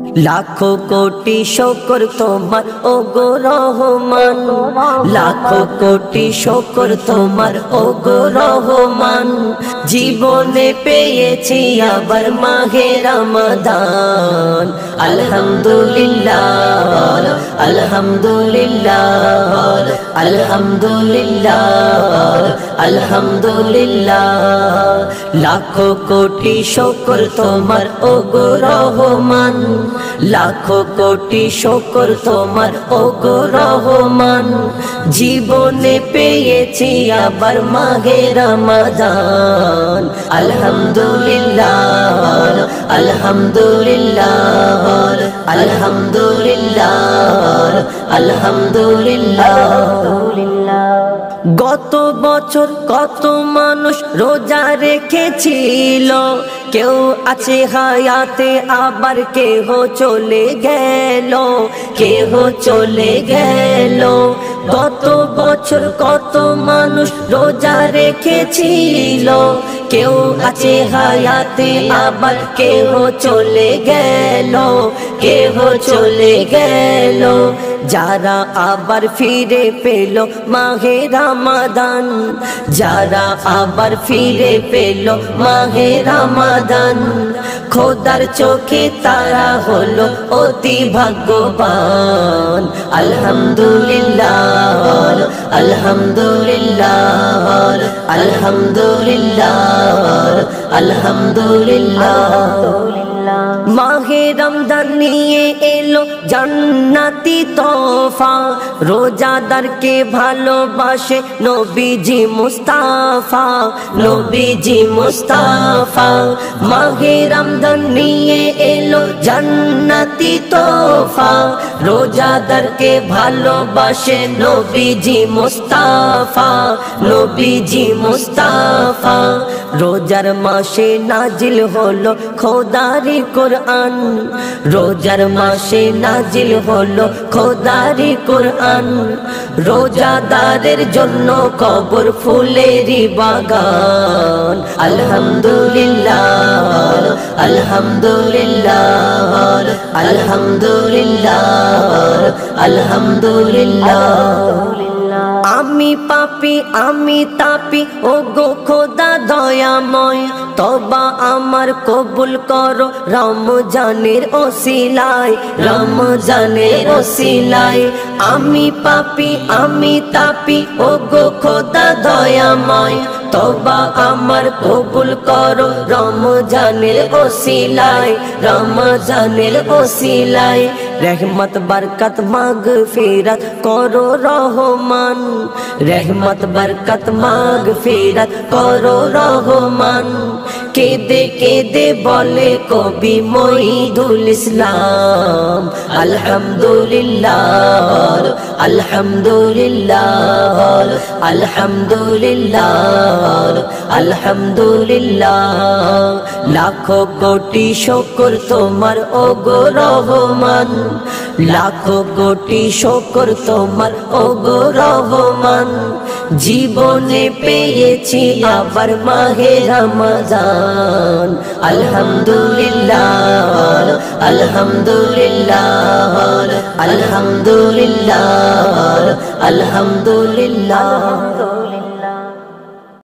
লাখো কোটি শুকর তোমার ও গো রহমান, লাখো কোটি শুকর তোমার ও গো রহমান। জীবনে পেয়েছি আবার মাহে রমাদান, আলহামদুলিল্লাহ আলহামদুলিল্লাহ আলহামদুলিল্লাহ আলহামদুলিল্লাহ। লাখো কোটি শুকর তোমার ও গো রহমান, লাখো কোটি শুকর তোমার ও গো রহমান। জীবনে পেয়েছি আবার মাহে রমাদান, আলহামদুলিল্লাহ আলহামদুলিল্লাহ আলহামদুলিল্লাহ আলহামদুলিল্লাহ। গত বছর কত মানুষ রোজা রেখেছিল, কেউ আছে হায়াতে আবার কেহ চলে গেল, কেহ চলে গেল। গত বছর কত মানুষ রোজা রেখেছিল, কেউ আছে হায়াতে আবার কেহ চলে গেল, কেহ চলে গেল। যারা আবার ফিরে পেল মাহে রমাদান, যারা আবার ফিরে পেল মাহে রমাদান, খোদার চোখে তারা হলো অতি ভাগ্যবান, আলহামদুলিল্লাহ আলহামদুলিল্লাহ আলহামদুলিল্লাহ আলহামদুলিল্লাহ। মাহে রমজান নিয়ে এলো জান্নাতি তোফা, রোজাদারকে ভালোবাসে নবীজি মুস্তাফা, নবীজি মুস্তাফা। মাহে রমজান নিয়ে এলো জান্নাতি তোফা, রোজাদারকে ভালোবাসে নবীজি মুস্তাফা, নবীজি মুস্তাফা। রোজার মাসে নাজিল হলো খোদারি কুরআন, রোজার মাসে নাজিল হলো খোদারি কুরআন। রোজাদারের জন্য কবর ফুলেরই বাগান, আলহামদুলিল্লাহ আলহামদুলিল্লাহ আলহামদুলিল্লাহ আলহামদুলিল্লাহ। আমি পাপী আমি তাপী ও গো খোদা দয়াময়, তওবা আমার কবুল করো রমজানের ওসিলায়, রমজানের ওসিলায়। আমি পাপী আমি তাপী ও গো খোদা দয়াময়, তওবা আমার কবুল করো রমজানের ওসিলায়, রমজানের ওসিলায়। রহমত বরকত মাগফিরাত করো রহমান, রহমত বরকত মাগফিরাত করো রহমান। কেদে কেদে বলে কবি মঈদুল ইসলাম, আলহামদুলিল্লাহ আলহামদুলিল্লাহ আলহামদুলিল্লাহ আলহামদুলিল্লাহ। লাখো কোটি শুকর তোমার ও গো রহমান, লাখো কোটি শুকর তোমার ও গো রহমান। জীবনে পেয়েছি আবার মাহে রমাদান, আলহামদুলিল্লাহ আলহামদুলিল্লাহ আলহামদুলিল্লাহ আলহামদুলিল্লাহ।